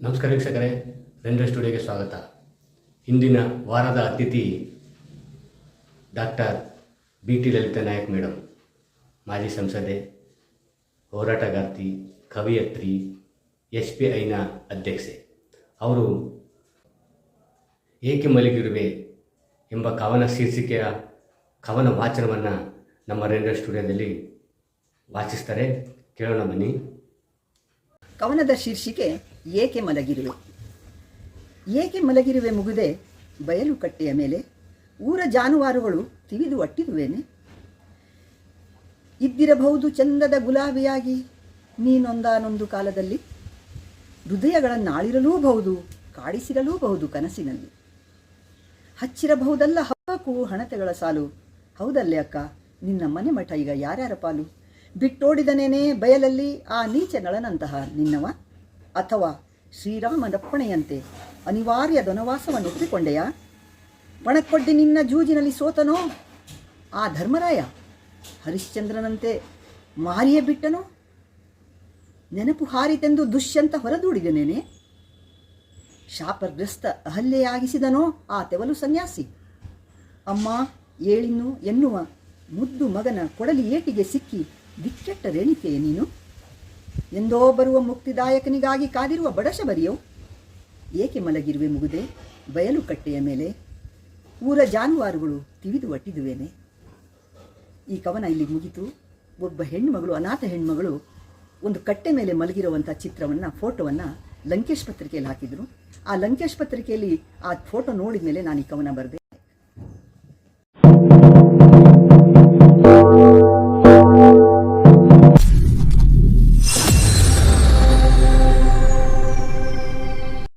ನಮಸ್ಕಾರ ವೀಕ್ಷಕರೇ, ರೆಂಡ್ರೆ ಸ್ಟುಡಿಯೋಗೆ ಸ್ವಾಗತ. ಇಂದಿನ ವಾರದ ಅತಿಥಿ doctor BT Lalitha Naik madam, ಮಾಜಿ ಸಂಸದೆ, ಹೋರಾಟಗಾರ್ತಿ, ಕವಿಯತ್ರಿ, SBIನ ಅಧ್ಯಕ್ಷೆ. ಅವರು ಏಕೆ ಮಲಗಿರುವೆ ಎಂಬ ಕವನ ಶೀರ್ಷಿಕೆಯ ಕವನ ವಾಚನವನ್ನು ನಮ್ಮ ರೆಂಡ್ರೆ ಸ್ಟುಡಿಯೋದಲ್ಲಿ ವಾಚಿಸ್ತಾರೆ. ಕೇಳೋಣ ಬನ್ನಿ. ಕವನದ ಶೀರ್ಷಿಕೆ ಏಕೆ ಮಲಗಿರುವೆ. ಏಕೆ ಮಲಗಿರುವೆ ಮುಗುದೆ ಬಯಲು ಕಟ್ಟೆಯ ಮೇಲೆ, ಊರ ಜಾನುವಾರುಗಳು ತಿವಿದು ಅಟ್ಟಿರುವೇನೆ. ಇದ್ದಿರಬಹುದು ಚಂದದ ಗುಲಾಬಿಯಾಗಿ ನೀನೊಂದಾನೊಂದು ಕಾಲದಲ್ಲಿ, ಹೃದಯಗಳನ್ನಾಳಿರಲೂಬಹುದು, ಕಾಡಿಸಿರಲೂಬಹುದು ಕನಸಿನಲ್ಲಿ. ಹಚ್ಚಿರಬಹುದಲ್ಲ ಹಬ್ಬಕ್ಕೂ ಹಣತೆಗಳ ಸಾಲು, ಹೌದಲ್ಲೇ ಅಕ್ಕ ನಿನ್ನ ಮನೆ ಮಠ ಈಗ ಯಾರ್ಯಾರ ಪಾಲು. ಬಿಟ್ಟೋಡಿದನೇನೆ ಬಯಲಲ್ಲಿ ಆ ನೀಚ ನಳನಂತಹ ನಿನ್ನವ, ಅಥವಾ ಶ್ರೀರಾಮನಪ್ಪಣೆಯಂತೆ ಅನಿವಾರ್ಯ ವನವಾಸವನ್ನು ಒಪ್ಪಿಕೊಂಡೆಯ. ಪಣಕ್ಕೊಡ್ಡಿ ನಿನ್ನ ಜೂಜಿನಲ್ಲಿ ಸೋತನೋ ಆ ಧರ್ಮರಾಯ, ಹರಿಶ್ಚಂದ್ರನಂತೆ ಮಾರಿಯೇ ಬಿಟ್ಟನೋ. ನೆನಪು ಹಾರಿತೆಂದು ದುಷ್ಯಂತ ಹೊರದೂಡಿದನೇನೆ, ಶಾಪಗ್ರಸ್ತ ಅಹಲ್ಯೆಯಾಗಿಸಿದನೋ ಆ ತೆವಲು ಸನ್ಯಾಸಿ. ಅಮ್ಮ ಏಳಿನ್ನು ಎನ್ನುವ ಮುದ್ದು ಮಗನ ಕೊಡಲಿ ಏಟಿಗೆ ಸಿಕ್ಕಿ ದಿಕ್ಕೆಟ್ಟ ರೇಣಿಕೆಯೇ ನೀನು. ಎಂದೋ ಬರುವ ಮುಕ್ತಿದಾಯಕನಿಗಾಗಿ ಕಾದಿರುವ ಬಡಶಬರಿಯೋ. ಏಕೆ ಮಲಗಿರುವೆ ಮುಗುದೆ ಬಯಲು ಕಟ್ಟೆಯ ಮೇಲೆ, ಊರ ಜಾನುವಾರುಗಳು ತಿವಿದು ಅಟ್ಟಿದುವೇನೆ. ಈ ಕವನ ಇಲ್ಲಿ ಮುಗಿತು. ಒಬ್ಬ ಹೆಣ್ಣುಮಗಳು, ಅನಾಥ ಹೆಣ್ಣುಮಗಳು ಒಂದು ಕಟ್ಟೆ ಮೇಲೆ ಮಲಗಿರುವಂಥ ಚಿತ್ರವನ್ನು, ಫೋಟೋವನ್ನು ಲಂಕೇಶ್ ಪತ್ರಿಕೆಯಲ್ಲಿ ಹಾಕಿದರು. ಆ ಲಂಕೇಶ್ ಪತ್ರಿಕೆಯಲ್ಲಿ ಆ ಫೋಟೋ ನೋಡಿದ ಮೇಲೆ ನಾನು ಈ ಕವನ ಬರೆದೆ.